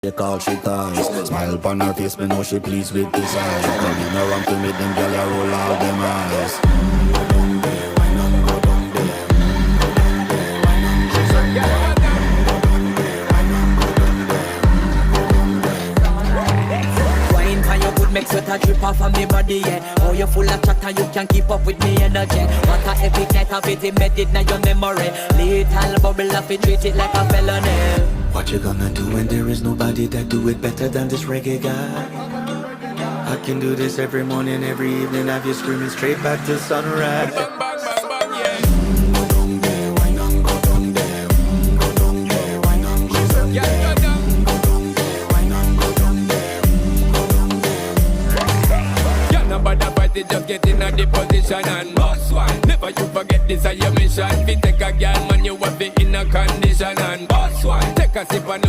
They call she ties. Smile upon her face, me know she pleased with this eyes. Come in around to meet them girl, I roll out them eyes. Go down there, why not go down there? Go down there, why not go down there? Go down there, why not go down there? Go down there. Wine for your good make sweat a drip off of me body, yeah. Oh, you full of chatter, you can't keep up with me energy. What a epic night of it embedded in your memory. Little bubble of it, treat it like a felony. What you gonna do when there is nobody that do it better than this reggae guy? I can do this every morning, every evening, have you screaming straight back to sunrise. Bang, bang, bang, bang, yeah. Go down there, why not go down there? Go down there, why not go down Yeah, there? go down. Go down there, why not go down there? Go down there. Yeah, nobody fight it, just get in a the position and boss one. Never you forget this is your mission. If you take a girl, man, you have it in a condition and boss one. Take a sip and